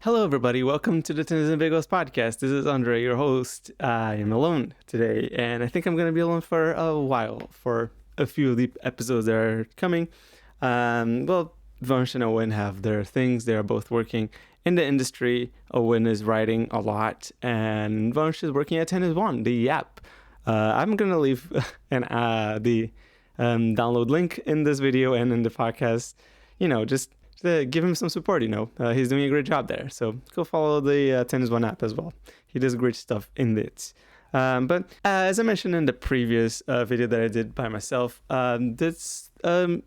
Hello, everybody. Welcome to the Tennis and Bagels podcast. This is Andre, your host. I am alone today, and I think I'm going to be alone for a while, for a few of the episodes that are coming. Vansh and Owen have their things. They are both working in the industry. Owen is writing a lot, and Vansh is working at Tennis One, the app. I'm going to leave the download link in this video and in the podcast, just to give him some support. He's doing a great job there, so go follow the Tennis One app as well. He does great stuff in it. But as I mentioned in the previous video that I did by myself, I've been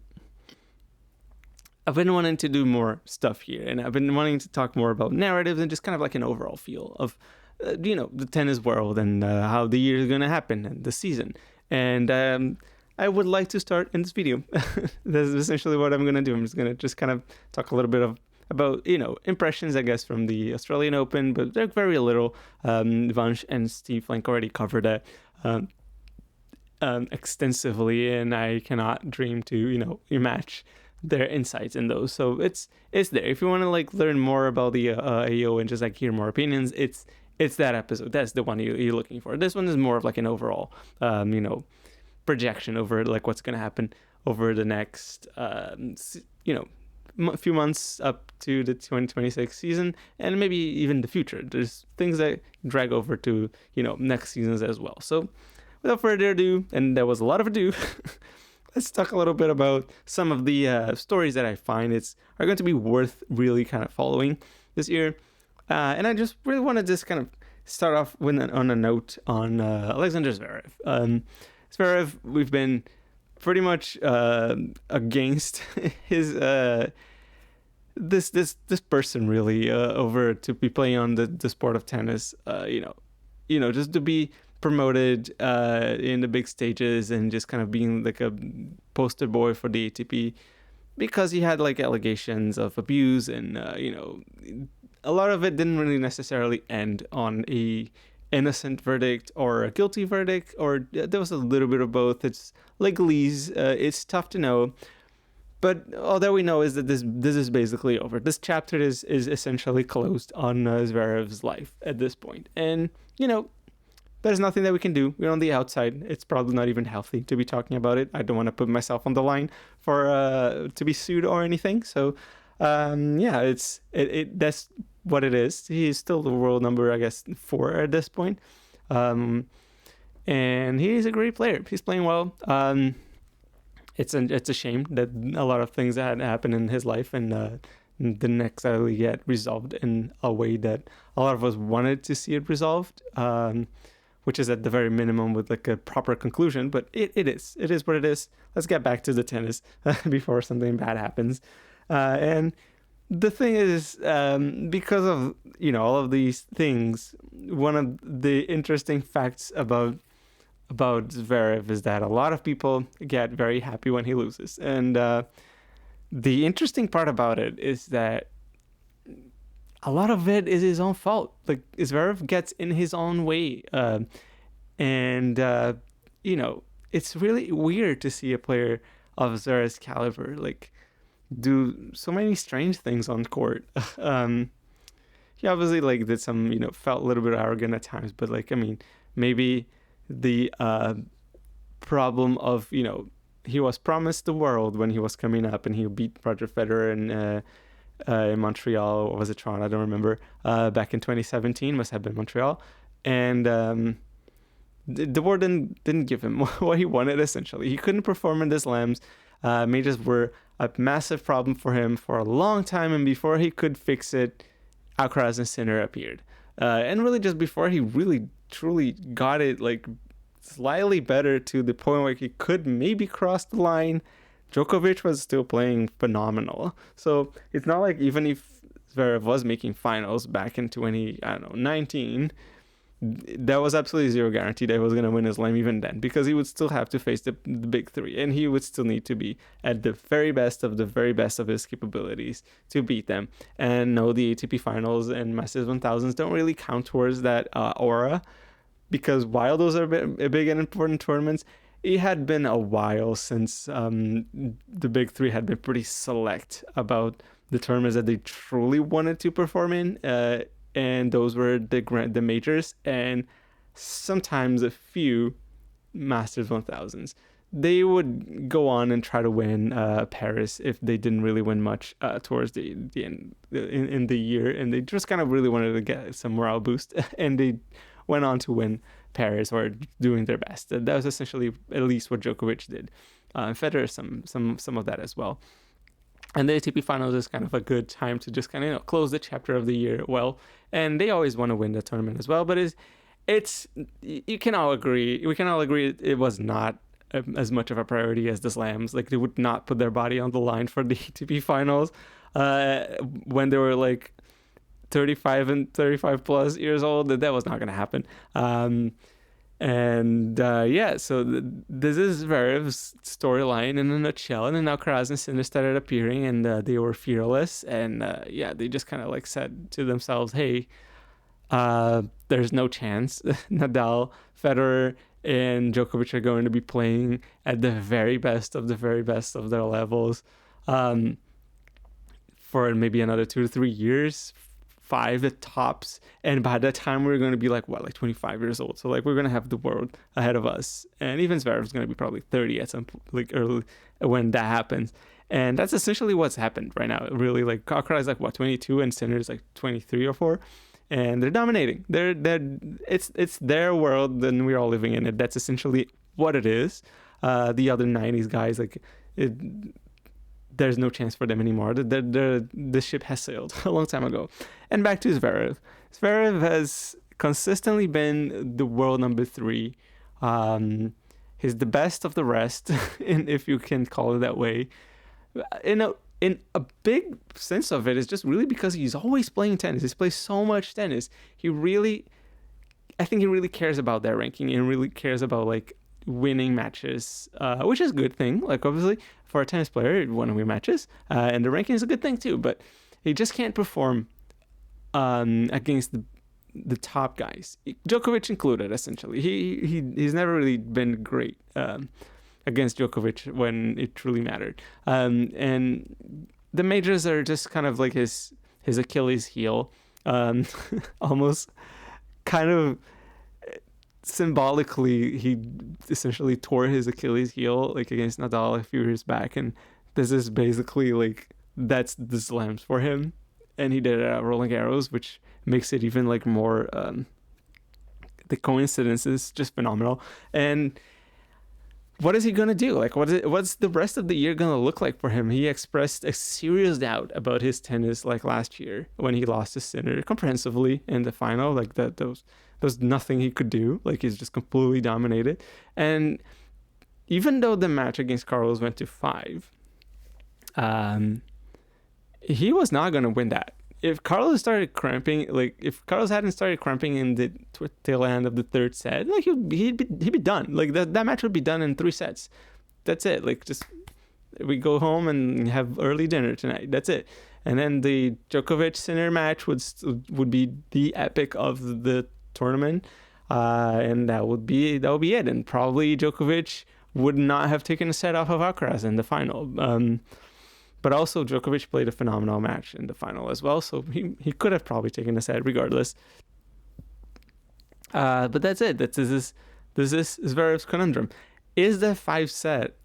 wanting to do more stuff here, and I've been wanting to talk more about narratives and just kind of like an overall feel of the tennis world and how the year is going to happen and the season. And I would like to start in this video. That's essentially what I'm going to do. I'm just going to kind of talk a little bit about impressions, I guess, from the Australian Open, but they're very little. Vansh and Steve Flank already covered that extensively, and I cannot dream to match their insights in those. So it's there. If you want to learn more about the AO and just hear more opinions, it's that episode. That's the one you're looking for. This one is more of an overall projection over what's going to happen over the next few months up to the 2026 season, and maybe even the future. There's things that drag over to next seasons as well. So without further ado, and there was a lot of ado, let's talk a little bit about some of the stories that I find are going to be worth really kind of following this year. And I just really want to just kind of start off on a note on Alexander Zverev. Zverev, we've been pretty much against his this person really over to be playing on the sport of tennis. Just to be promoted in the big stages and just kind of being like a poster boy for the ATP because he had allegations of abuse and a lot of it didn't really necessarily end on a innocent verdict or a guilty verdict, or there was a little bit of both. It's legalese. It's tough to know, but all that we know is that this is basically over. This chapter is essentially closed on Zverev's life at this point, and there's nothing that we can do. We're on the outside. It's probably not even healthy to be talking about it. I don't want to put myself on the line for to be sued or anything. So that's what it is. He's still the world number, I guess, 4 at this point. And he's a great player. He's playing well. It's a shame that a lot of things that had happened in his life and didn't necessarily get resolved in a way that a lot of us wanted to see it resolved, which is at the very minimum with a proper conclusion. But it is what it is. Let's get back to the tennis before something bad happens. And the thing is, because of all of these things, one of the interesting facts about Zverev is that a lot of people get very happy when he loses, and the interesting part about it is that a lot of it is his own fault. Zverev gets in his own way, and it's really weird to see a player of Zverev's caliber do so many strange things on court. He obviously did some, felt a little bit arrogant at times, but maybe the problem of, he was promised the world when he was coming up and he beat Roger Federer in Montreal, or was it Toronto? I don't remember. Back in 2017, must have been Montreal. And the board didn't give him what he wanted, essentially. He couldn't perform in the slams. Majors were a massive problem for him for a long time, and before he could fix it, Alcaraz and Sinner appeared. And really just before he really truly got it slightly better to the point where he could maybe cross the line, Djokovic was still playing phenomenal. So it's not even if Zverev was making finals back in 2019, there was absolutely zero guarantee that he was going to win a slam even then, because he would still have to face the big three, and he would still need to be at the very best of his capabilities to beat them. And no, the ATP finals and Masters 1000s don't really count towards that aura, because while those are big and important tournaments, it had been a while since the big three had been pretty select about the tournaments that they truly wanted to perform in, and those were the majors and sometimes a few Masters 1000s. They would go on and try to win Paris if they didn't really win much towards the end in the year, and they just kind of really wanted to get some morale boost, and they went on to win Paris, or doing their best. That was essentially at least what Djokovic did. Federer some of that as well. And the ATP Finals is kind of a good time to just kind of close the chapter of the year well. And they always want to win the tournament as well, but it's we can all agree it was not as much of a priority as the slams. Like, they would not put their body on the line for the ATP Finals when they were like 35 and 35 plus years old. That was not going to happen. So this is Zverev's storyline in a nutshell. And then Alcaraz and Sinner started appearing, and they were fearless. And they just kind of like said to themselves, hey, there's no chance. Nadal, Federer, and Djokovic are going to be playing at the very best of their levels for maybe another 2 to 3 years, 5 at tops. And by that time, we're going to be like 25 years old. So like, we're going to have the world ahead of us. And even Zverev is going to be probably 30 at some like early when that happens. And that's essentially what's happened right now. Really, like, Alcaraz is like 22, and Sinner is like 23 or 4. And they're dominating. It's their world, and we're all living in it. That's essentially what it is. The other 90s guys, there's no chance for them anymore. The ship has sailed a long time ago. And back to Zverev. Zverev has consistently been the world number 3. He's the best of the rest, if you can call it that way. In a big sense of it, is just really because he's always playing tennis. He plays so much tennis. I think he really cares about that ranking, and really cares about like winning matches, which is a good thing. Like, obviously for a tennis player, you want to win matches, and the ranking is a good thing too. But he just can't perform against the top guys, Djokovic included. Essentially, he's never really been great against Djokovic when it truly mattered. And the majors are just kind of like his Achilles heel, almost kind of symbolically. He essentially tore his Achilles heel like against Nadal a few years back, and this is basically like, that's the slams for him. And he did it at Roland Garros, which makes it even like more, the coincidence is just phenomenal. And what is he going to do? Like, what's the rest of the year going to look like for him? He expressed a serious doubt about his tennis, like last year when he lost to Sinner comprehensively in the final. Like, there was nothing he could do. Like, he's just completely dominated. And even though the match against Carlos went to 5, he was not going to win that. If Carlos started cramping, like if Carlos hadn't started cramping in the tail end of the 3rd set, like he'd be done. Like that match would be done in 3 sets. That's it. Like, just we go home and have early dinner tonight. That's it. And then the Djokovic Sinner match would be the epic of the tournament, and that would be it. And probably Djokovic would not have taken a set off of Alcaraz in the final. But also Djokovic played a phenomenal match in the final as well, so he could have probably taken a set regardless. But that's it. This is Zverev's conundrum. Is the 5 set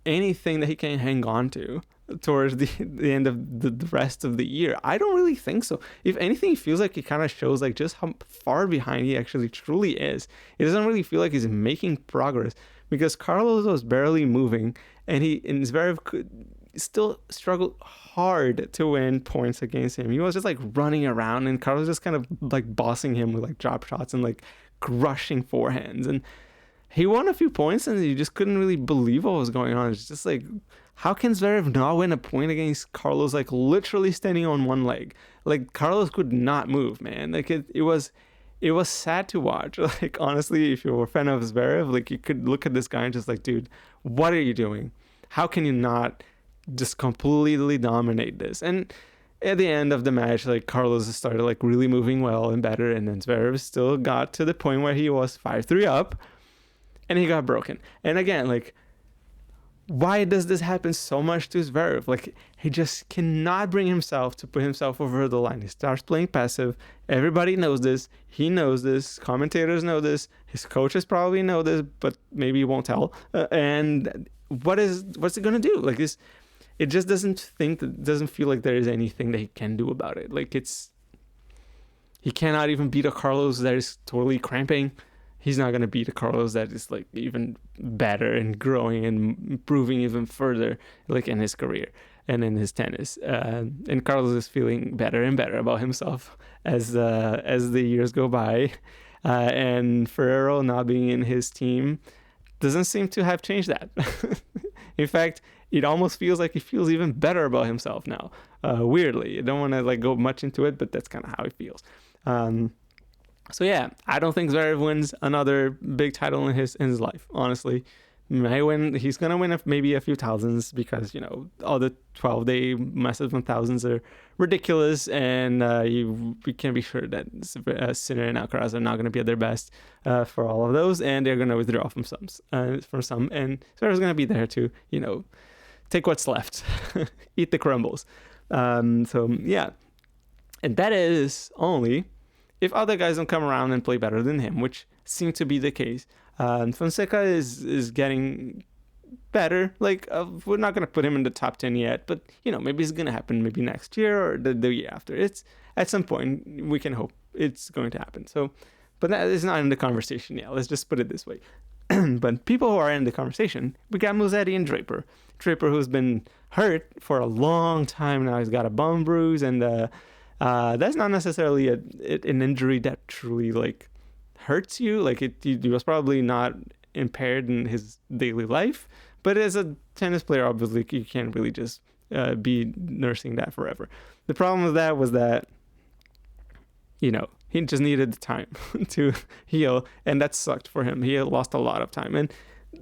anything that he can hang on to towards the end of the rest of the year? I don't really think so. If anything, it feels like it kind of shows like just how far behind he actually truly is. It doesn't really feel like he's making progress, because Carlos was barely moving, and Zverev still struggled hard to win points against him. He was just like running around, and Carlos just kind of like bossing him with like drop shots and like crushing forehands. And he won a few points, and you just couldn't really believe what was going on. It's just like, how can Zverev not win a point against Carlos, like literally standing on one leg? Like, Carlos could not move, man. Like, it was sad to watch. Like, honestly, if you were a fan of Zverev, like, you could look at this guy and just like, dude, what are you doing? How can you not just completely dominate this? And at the end of the match, like, Carlos started like really moving well and better, and then Zverev still got to the point where he was 5-3 up, and he got broken. And again, like, why does this happen so much to Zverev? Like, he just cannot bring himself to put himself over the line. He starts playing passive. Everybody knows this. He knows this. Commentators know this. His coaches probably know this, but maybe he won't tell. And what's it gonna do? Like this, it just doesn't feel like there is anything that he can do about it. Like he cannot even beat a Carlos that is totally cramping. He's not going to beat a Carlos that is like even better and growing and improving even further, like in his career and in his tennis. And Carlos is feeling better and better about himself as the years go by. And Ferrero not being in his team doesn't seem to have changed that. In fact, it almost feels like he feels even better about himself now. Weirdly, I don't want to like go much into it, but that's kind of how he feels. So yeah, I don't think Zverev wins another big title in his life. Honestly, he's gonna win maybe a few thousands because all the 12-day massive 1000s are ridiculous, and we can be sure that Sinner and Alcaraz are not gonna be at their best for all of those, and they're gonna withdraw from some, and Zverev's gonna be there to take what's left, eat the crumbles. So yeah, and that is only if other guys don't come around and play better than him, which seemed to be the case. Fonseca is getting better. Like, we're not going to put him in the top 10 yet, but, maybe it's going to happen maybe next year or the year after. It's at some point, we can hope it's going to happen. So, but that is not in the conversation yet. Let's just put it this way. But people who are in the conversation, we got Musetti and Draper. Draper, who's been hurt for a long time now. He's got a bum bruise, and that's not necessarily an injury that truly like hurts you. Like he was probably not impaired in his daily life, but as a tennis player, obviously you can't really just be nursing that forever. The problem with that was that he just needed the time to heal, and that sucked for him. He lost a lot of time, and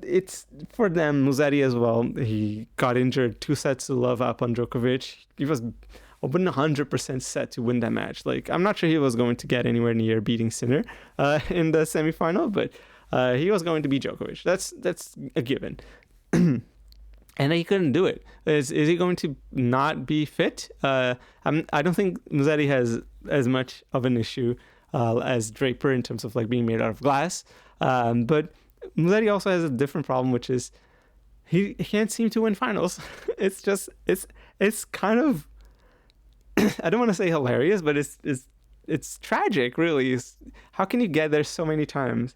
it's for them. Musetti as well. He got injured 2 sets to love up on Djokovic. He was 100% set to win that match. Like, I'm not sure he was going to get anywhere near beating Sinner in the semifinal, but he was going to beat Djokovic. That's a given. And he couldn't do it. Is he going to not be fit? I don't think Musetti has as much of an issue as Draper in terms of like being made out of glass. But Musetti also has a different problem, which is he can't seem to win finals. It's kind of, I don't want to say hilarious, but it's tragic, really. How can you get there so many times?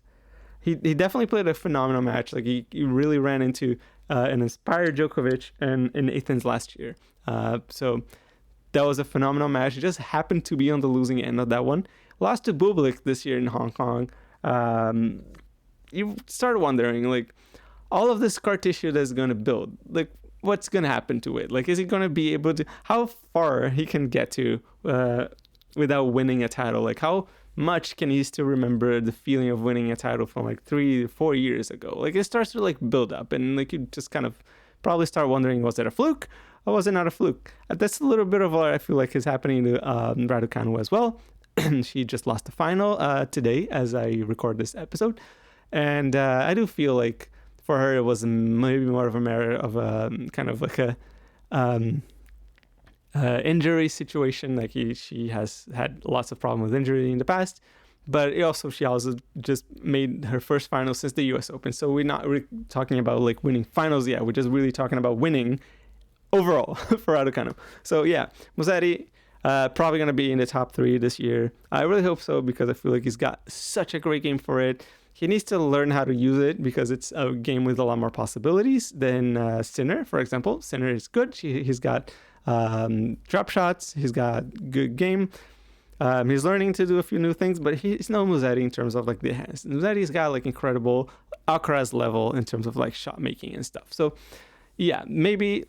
He definitely played a phenomenal match. Like he really ran into an inspired Djokovic in Athens last year. So that was a phenomenal match. He just happened to be on the losing end of that one. Lost to Bublik this year in Hong Kong. You start wondering, like, all of this scar tissue that's going to build, like, what's going to happen to it? Like, is he going to be able to, how far he can get to without winning a title? Like, how much can he still remember the feeling of winning a title from like 3-4 years ago? Like, it starts to like build up, and like you just kind of probably start wondering, was it a fluke or was it not a fluke? That's a little bit of what I feel like is happening to Rybakina as well. She just lost the final today as I record this episode, and I do feel like for her it was maybe more of a matter of a kind of like a injury situation. Like she has had lots of problems with injury in the past, but she also just made her first final since the US Open. So we're not really talking about like winning finals yet. We're just really talking about winning overall for Raducanu. So yeah, Musetti probably going to be in the top 3 this year. I really hope so, because I feel like he's got such a great game for it. He needs to learn how to use it, because it's a game with a lot more possibilities than Sinner, for example. Sinner is good. He's got drop shots. He's got good game. He's learning to do a few new things, but he's no Musetti in terms of like the hands. Musetti's got like incredible Alcaraz level in terms of like shot making and stuff. So yeah, maybe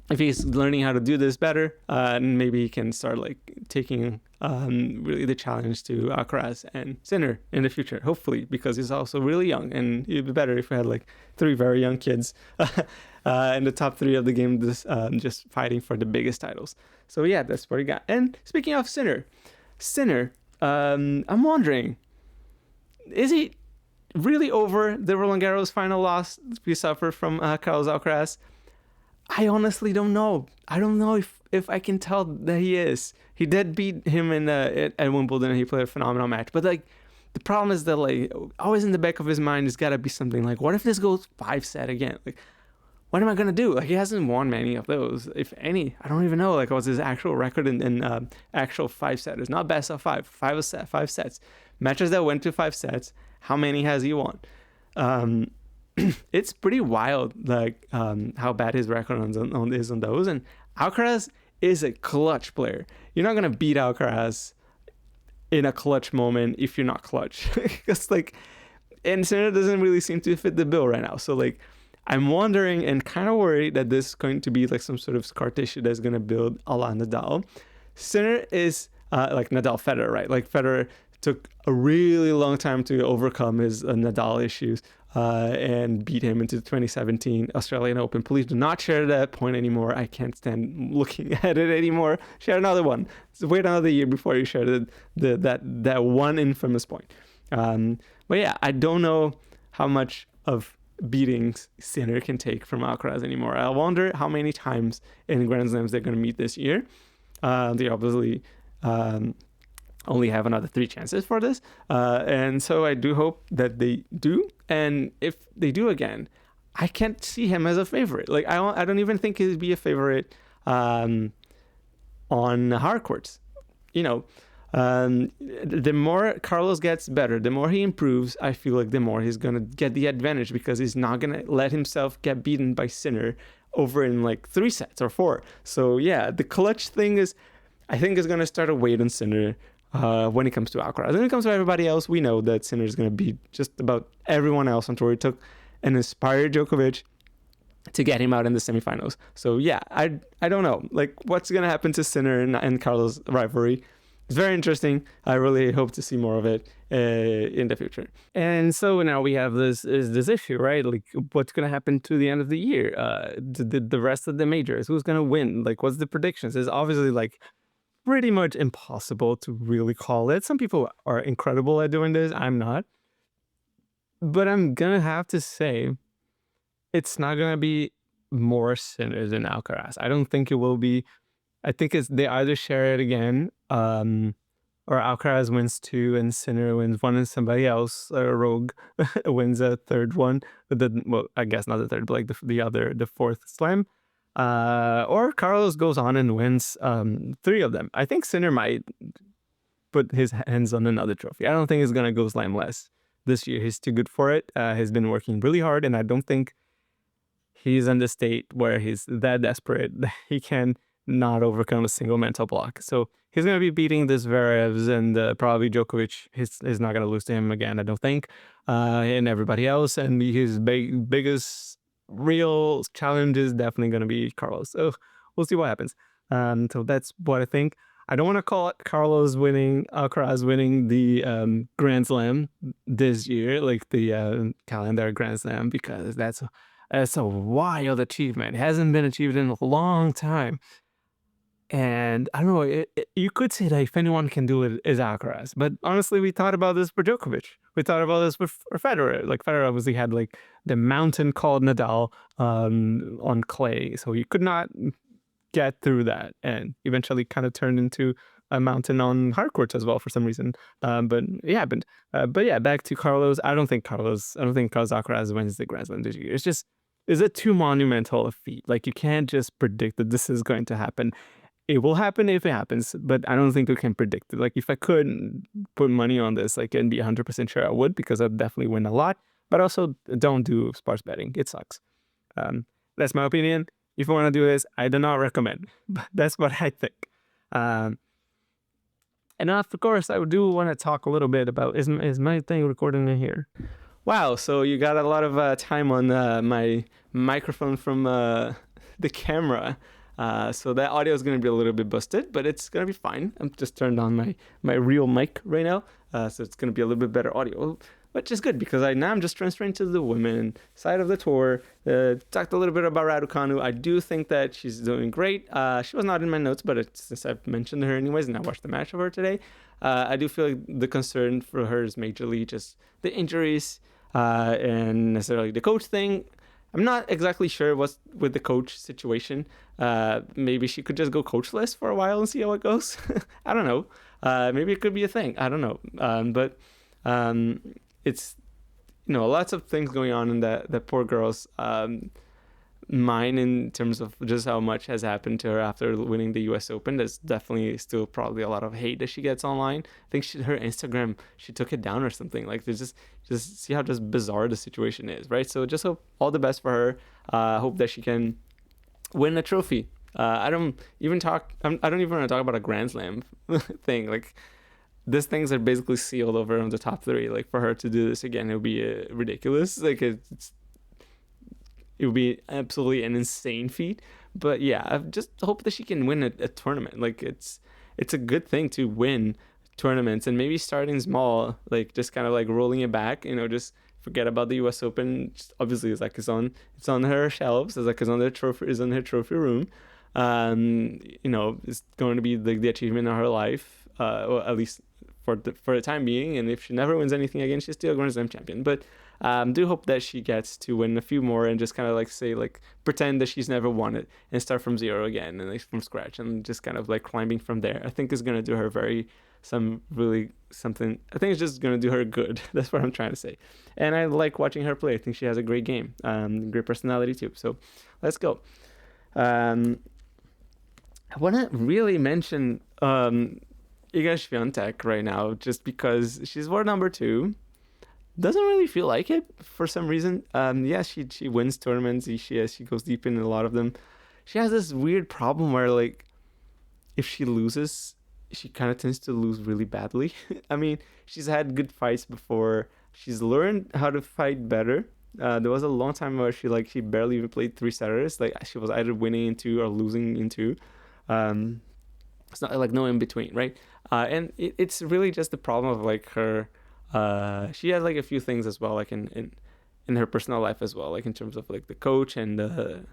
if he's learning how to do this better, maybe he can start like taking really the challenge to Alcaraz and Sinner in the future, hopefully, because he's also really young, and it'd be better if we had like 3 very young kids in the top 3 of the game, just fighting for the biggest titles. So yeah, that's what he got. And speaking of Sinner, I'm wondering, is he really over the Roland Garros final loss we suffered from Carlos Alcaraz? I honestly don't know. I don't know if I can tell that he is. He did beat him at Wimbledon, and he played a phenomenal match. But like, the problem is that like always in the back of his mind has got to be something like, what if this goes 5-set again? Like, what am I gonna do? Like, he hasn't won many of those, if any. I don't even know like what's his actual record in actual 5-setters, not best of five sets, matches that went to 5 sets. How many has he won? It's pretty wild, like how bad his record is on those. And Alcaraz is a clutch player. You're not gonna beat Alcaraz in a clutch moment if you're not clutch, because like, and Sinner doesn't really seem to fit the bill right now. So like, I'm wondering and kind of worried that this is going to be like some sort of scar tissue that's gonna build a la Nadal. Sinner is like Nadal Federer, right? Like Federer took a really long time to overcome his Nadal issues and beat him into the 2017 Australian Open. Please do not share that point anymore. I can't stand looking at it anymore. Share another one. So wait another year before you share that one infamous point. But yeah, I don't know how much of beatings Sinner can take from Alcaraz anymore. I wonder how many times in Grand Slams they're going to meet this year. They obviously only have another 3 chances for this. And so I do hope that they do. And if they do again, I can't see him as a favorite. Like, I don't even think he'd be a favorite on hard courts. You know, the more Carlos gets better, the more he improves, I feel like the more he's going to get the advantage, because he's not going to let himself get beaten by Sinner over in like 3 sets or 4. So yeah, the clutch thing I think is going to start to weight on Sinner when it comes to Alcaraz. When it comes to everybody else, we know that Sinner is going to beat just about everyone else on tour. It took an inspired Djokovic to get him out in the semifinals. So yeah, I don't know like what's going to happen to Sinner and Carlos rivalry. It's very interesting. I really hope to see more of it in the future. And so now we have this issue, right? Like, what's going to happen to the end of the year? The rest of the majors, who's going to win? Like, what's the predictions? It's obviously like pretty much impossible to really call it. Some people are incredible at doing this. I'm not. But I'm going to have to say it's not going to be more Sinner than Alcaraz. I don't think it will be. I think they either share it again, or Alcaraz wins 2 and Sinner wins 1, and somebody else, Rogue, wins a 3rd one. Well, I guess not the 3rd, but like the 4th slam. Or Carlos goes on and wins 3 of them. I think Sinner might put his hands on another trophy. I don't think he's gonna go slamless this year. He's too good for it. He's been working really hard, and I don't think he's in the state where he's that desperate that he can not overcome a single mental block. So he's going to be beating the Zverevs, and probably Djokovic is not going to lose to him again, I don't think, and everybody else. And his biggest real challenge is definitely going to be Carlos. So we'll see what happens. So that's what I think. I don't want to call it Alcaraz winning the Grand Slam this year, like the calendar Grand Slam, because that's a wild achievement. It hasn't been achieved in a long time. And I don't know, you could say that if anyone can do it, is Alcaraz. But honestly, we thought about this for Djokovic. We thought about this for Federer. Like, Federer obviously had like the mountain called Nadal on clay. So he could not get through that, and eventually kind of turned into a mountain on hard courts as well for some reason. But it happened. But yeah, back to Carlos. I don't think Carlos Alcaraz wins the Grand Slam this year. Is it too monumental a feat? Like, you can't just predict that this is going to happen. It will happen if it happens, but I don't think we can predict it. Like, if I could put money on this, like, and be 100% sure, I would, because I'd definitely win a lot. But also, don't do sports betting. It sucks. That's my opinion. If you want to do this, I do not recommend. But that's what I think. And of course, I do want to talk a little bit about, is my thing recording in here? Wow, so you got a lot of time on my microphone from the camera. So that audio is going to be a little bit busted, but it's going to be fine. I'm just turned on my real mic right now, so it's going to be a little bit better audio, which is good, because now I'm just transferring to the women side of the tour. Talked a little bit about Raducanu. I do think that she's doing great. She was not in my notes, but since I've mentioned her anyways, and I watched the match of her today, I do feel like the concern for her is majorly just the injuries. and necessarily the coach thing. I'm not exactly sure what's with the coach situation. Maybe she could just go coachless for a while and see how it goes. I don't know. Maybe it could be a thing. I don't know. But it's lots of things going on in that poor girl's mind in terms of just how much has happened to her after winning the U.S. Open. There's definitely still probably a lot of hate that she gets online. I think her Instagram, she took it down or something. Like, there's just see how just bizarre the situation is, right? So just hope all the best for her. Hope that she can win a trophy. I don't even want to talk about a Grand Slam thing. Like, these things are basically sealed over on the top three. Like, for her to do this again, it would be ridiculous. Like, it would be absolutely an insane feat. But yeah, I just hope that she can win a tournament. Like, it's a good thing to win tournaments, and maybe starting small, like just kind of like rolling it back. Just forget about the U.S. Open. Just obviously, it's on her shelves. It's on her trophy room. It's going to be the achievement of her life, or at least for the time being. And if she never wins anything again, she's still a Grand Slam champion. But do hope that she gets to win a few more and just kind of pretend that she's never won it and start from zero again and from scratch and just kind of climbing from there. I think is going to do her something. I think it's just going to do her good. That's what I'm trying to say. And I like watching her play. I think she has a great game, great personality too. So let's go. I want to really mention Iga Swiatek right now, just because she's world number 2. Doesn't really feel like it for some reason. She wins tournaments. She goes deep in a lot of them. She has this weird problem where if she loses, she kind of tends to lose really badly. I mean, she's had good fights before. She's learned how to fight better. There was a long time where she barely even played 3 setters. She was either winning in 2 or losing in 2. It's not no in between, right? And it's really just the problem of her. She has a few things as well, in her personal life as well, in terms of the coach and the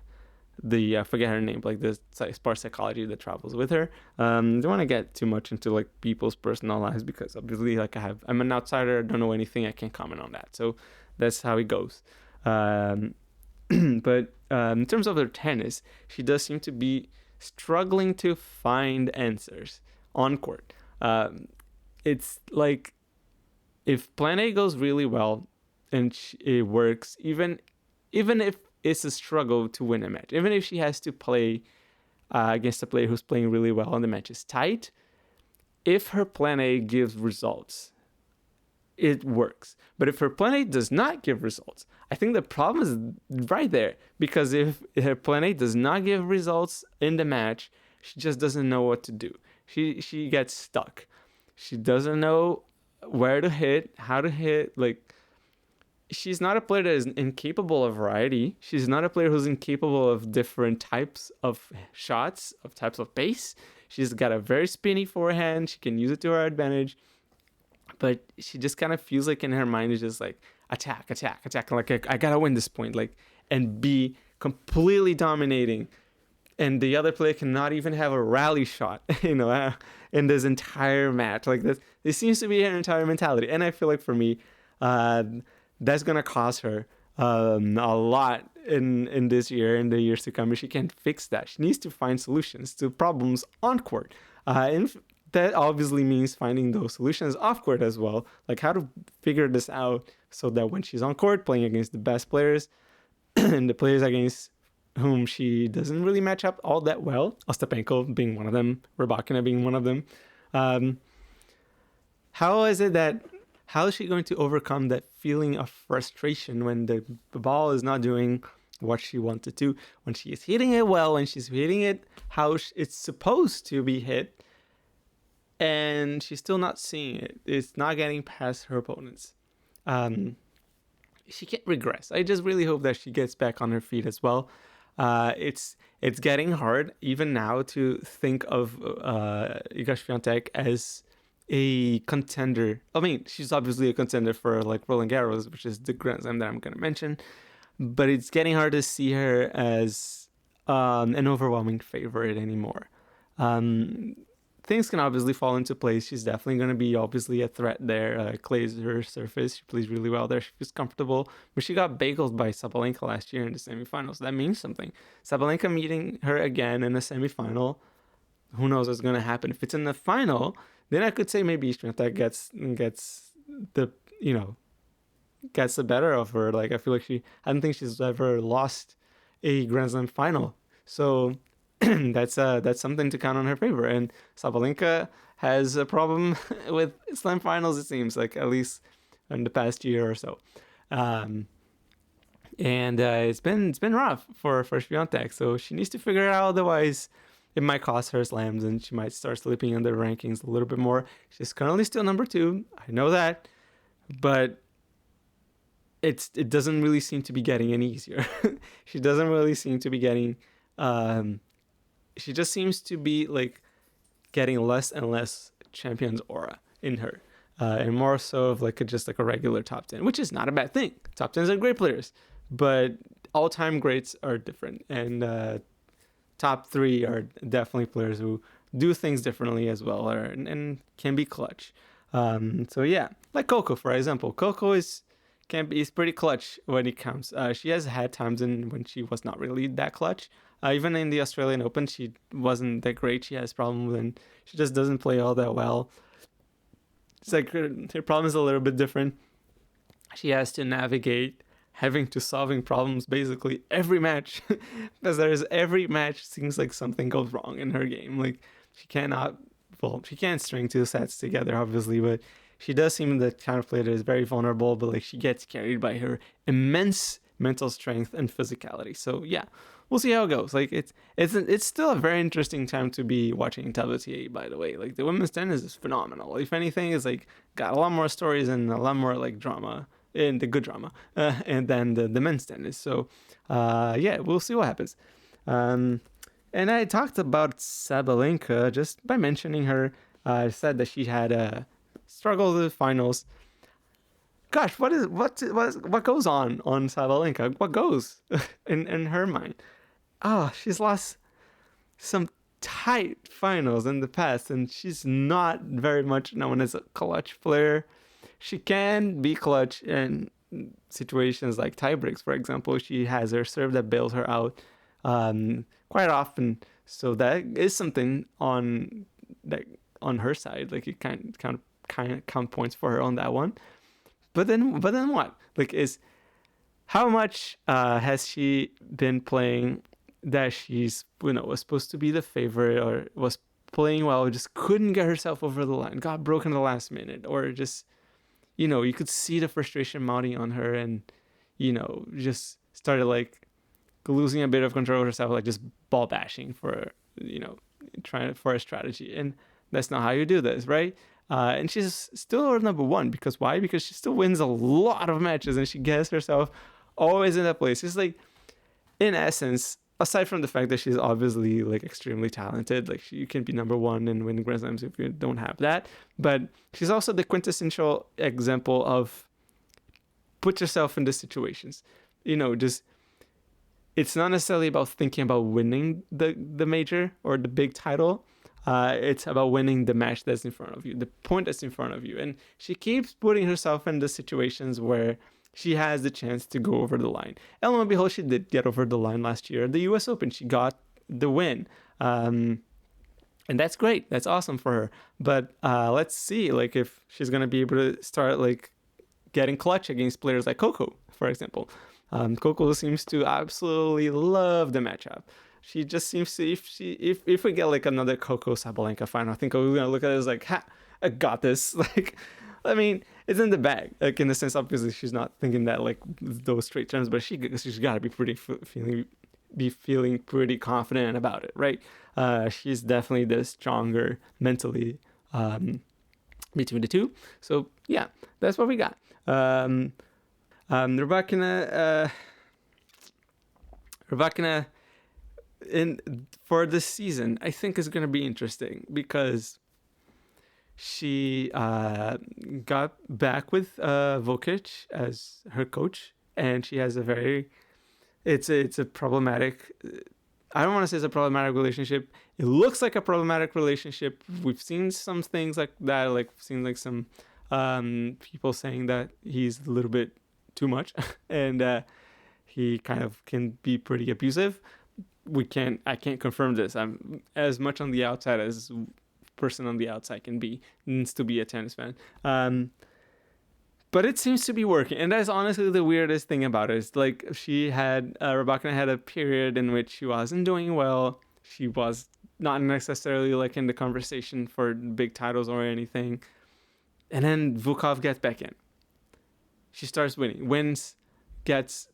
I forget her name, the sports psychology that travels with her. Don't want to get too much into people's personal lives, because obviously I'm an outsider, I don't know anything, I can't comment on that. So that's how it goes. But in terms of her tennis, she does seem to be struggling to find answers on court. It's if plan A goes really well and it works, even if it's a struggle to win a match, even if she has to play against a player who's playing really well and the match is tight, if her plan A gives results, it works. But if her plan A does not give results, I think the problem is right there, because if her plan A does not give results in the match, she just doesn't know what to do. She gets stuck. She doesn't know where to hit, how to hit. She's not a player that is incapable of variety. She's not a player who's incapable of different types of shots, of types of pace. She's got a very spinny forehand. She can use it to her advantage. But she just kind of feels in her mind is just attack. I gotta win this point, and be completely dominating. And the other player cannot even have a rally shot, in this entire match. This seems to be her entire mentality. And I feel for me, that's going to cost her a lot in this year, in the years to come. And she can't fix that. She needs to find solutions to problems on court. And that obviously means finding those solutions off court as well. How to figure this out so that when she's on court playing against the best players and the players against whom she doesn't really match up all that well, Ostapenko being one of them, Rybakina being one of them. How is she going to overcome that feeling of frustration when the ball is not doing what she wanted to, when she is hitting it well, when she's hitting it how it's supposed to be hit, and she's still not seeing it? It's not getting past her opponents. She can't regress. I just really hope that she gets back on her feet as well. It's getting hard even now to think of Iga Swiatek as a contender. I mean, she's obviously a contender for Roland Garros, which is the Grand Slam that I'm going to mention, but it's getting hard to see her as an overwhelming favorite anymore. things can obviously fall into place. She's definitely going to be obviously a threat there. Clay is her surface. She plays really well there. She feels comfortable. But she got bagels by Sabalenka last year in the semifinals. That means something. Sabalenka meeting her again in the semifinal. Who knows what's going to happen? If it's in the final, then I could say maybe Swiatek gets the, you know, gets the better of her. Like, I feel like I don't think she's ever lost a Grand Slam final. So that's something to count on her favor. And Sabalenka has a problem with slam finals, it seems like, at least in the past year or so. And it's been rough for Swiatek. So she needs to figure it out. Otherwise, it might cost her slams, and she might start slipping in the rankings a little bit more. She's currently still number 2. I know that, but it doesn't really seem to be getting any easier. She doesn't really seem to be getting. She just seems to be like getting less and less champion's aura in her, and more so of like just like a regular top 10, which is not a bad thing. Top 10s are great players, but all-time greats are different, and top 3 are definitely players who do things differently as well, and can be clutch. So yeah, like Coco, for example. Coco is pretty clutch when it counts. She has had times when she was not really that clutch. Even in the Australian Open, she wasn't that great. She has problems and she just doesn't play all that well. It's like her problem is a little bit different. She has to navigate having to solving problems basically every match, because every match seems like something goes wrong in her game. Like she can't string 2 sets together, obviously, but she does seem the kind of player that is very vulnerable, but like she gets carried by her immense mental strength and physicality. So yeah, we'll see how it goes. Like it's still a very interesting time to be watching WTA, by the way. Like the women's tennis is phenomenal. If anything, it's like got a lot more stories and a lot more like drama, and the good drama, and then the men's tennis. So yeah, we'll see what happens. And I talked about Sabalenka just by mentioning her. I said that she had struggles with finals. Gosh, what goes on Sabalenka? What goes in her mind? She's lost some tight finals in the past, and she's not very much known as a clutch player. She can be clutch in situations like tie breaks, for example. She has her serve that bails her out quite often, so that is something on her side. Like it kind of count points for her on that one. But then what? Like, is how much has she been playing that she's was supposed to be the favorite, or was playing well, just couldn't get herself over the line, got broken at the last minute, or just you could see the frustration mounting on her, and just started like losing a bit of control of herself, like just ball bashing for trying for a strategy, and that's not how you do this, right? And she's still our number 1 because why? Because she still wins a lot of matches and she gets herself always in that place. It's like, in essence, aside from the fact that she's obviously like extremely talented, like you can be number 1 and win Grand Slams if you don't have that, but she's also the quintessential example of put yourself in the situations. Just it's not necessarily about thinking about winning the major or the big title. It's about winning the match that's in front of you, the point that's in front of you. And she keeps putting herself in the situations where she has the chance to go over the line. And lo and behold, she did get over the line last year at the US Open. She got the win. And that's great. That's awesome for her. But let's see like if she's going to be able to start like getting clutch against players like Coco, for example. Coco seems to absolutely love the matchup. She just seems to, if we get like another Coco Sabalenka final, I think we're gonna look at it as like, ha, I got this. Like, I mean, it's in the bag. Like in the sense, obviously, she's not thinking that like those straight terms, but she's got to be feeling pretty confident about it, right? She's definitely the stronger mentally between the two. So yeah, that's what we got. Rybakina. For this season, I think is going to be interesting because she got back with Vokic as her coach, and she has it's a problematic I don't want to say it's a problematic relationship. It looks like a problematic relationship. We've seen some things like that. Like we've seen like some people saying that he's a little bit too much, and he kind of can be pretty abusive. I can't confirm this. I'm as much on the outside as person on the outside can be. Needs to be a tennis fan. But it seems to be working, and that's honestly the weirdest thing about it. It's like Rybakina had a period in which she wasn't doing well. She was not necessarily like in the conversation for big titles or anything. And then Vukov gets back in. She starts winning, gets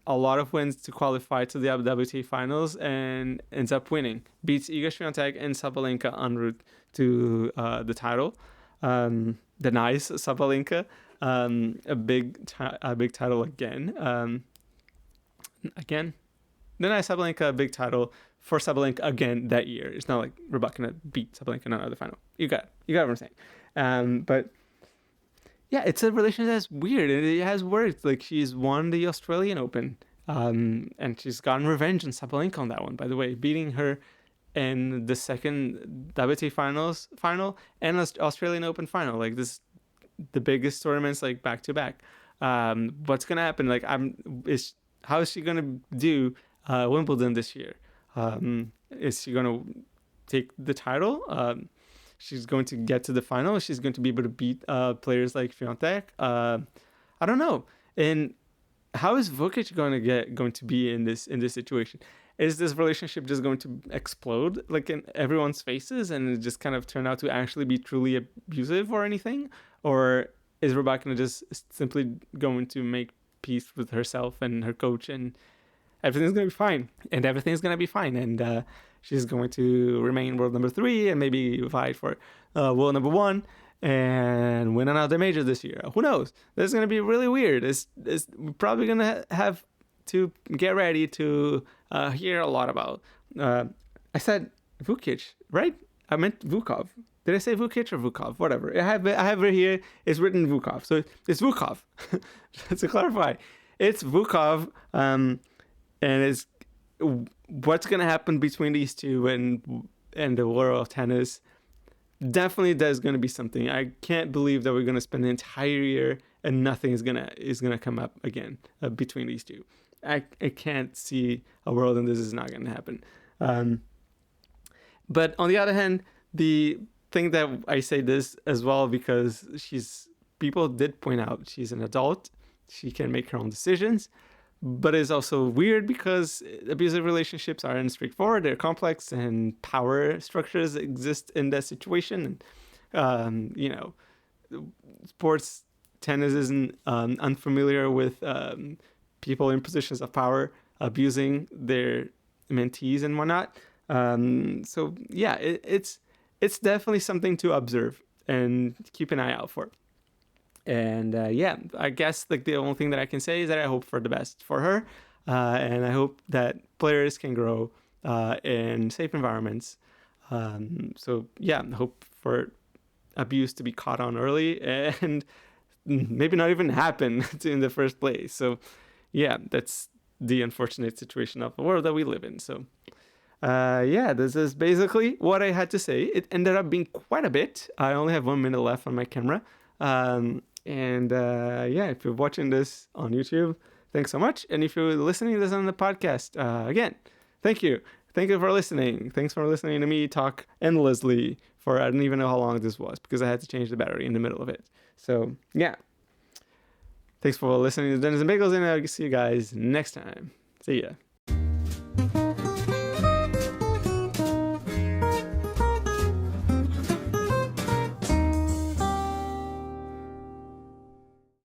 a lot of wins to qualify to the WTA finals, and ends up winning. Beats Iga Swiatek and Sabalenka en route to the title. Denies Sabalenka. A big title again. Denies Sabalenka a big title for Sabalenka again that year. It's not like Rybakina beat Sabalenka in another final. You got what I'm saying. But yeah, it's a relationship that's weird, and it has worked. Like, she's won the Australian Open, and she's gotten revenge on Sabalenka on that one, by the way, beating her in the second WTA final and Australian Open final. Like, this, the biggest tournaments, like, back to back. What's gonna happen? Like, how is she gonna do Wimbledon this year? Is she gonna take the title? She's going to get to the final. She's going to be able to beat players like Swiatek. I don't know. And how is Vukic going to be in this situation? Is this relationship just going to explode like in everyone's faces and it just kind of turn out to actually be truly abusive or anything? Or is Rybakina just simply going to make peace with herself and her coach, and everything's going to be fine? And she's going to remain world number 3 and maybe fight for world number 1 and win another major this year. Who knows? This is going to be really weird. It's probably going to have to get ready to hear a lot about. I said Vukic, right? I meant Vukov. Did I say Vukic or Vukov? Whatever. I have it here. It's written Vukov. So it's Vukov. To clarify, it's Vukov. And it's what's going to happen between these two and the world of tennis. Definitely there's going to be something. I can't believe that we're going to spend an entire year and nothing is going to come up again between these two. I can't see a world and this is not going to happen. But on the other hand, the thing that I say this as well, because people did point out she's an adult. She can make her own decisions. But it's also weird because abusive relationships aren't straightforward. They're complex, and power structures exist in that situation. And, sports tennis isn't unfamiliar with people in positions of power abusing their mentees and whatnot. So, yeah, it's definitely something to observe and keep an eye out for. And I guess like the only thing that I can say is that I hope for the best for her, and I hope that players can grow in safe environments. So yeah, hope for abuse to be caught on early and maybe not even happen in the first place. So yeah, that's the unfortunate situation of the world that we live in. So this is basically what I had to say. It ended up being quite a bit. I only have 1 minute left on my camera. If you're watching this on YouTube, thanks so much. And if you're listening to this on the podcast, again, thank you. Thank you for listening. Thanks for listening to me talk endlessly for I don't even know how long this was because I had to change the battery in the middle of it. So, yeah. Thanks for listening to Dennis and Bagels, and I'll see you guys next time. See ya.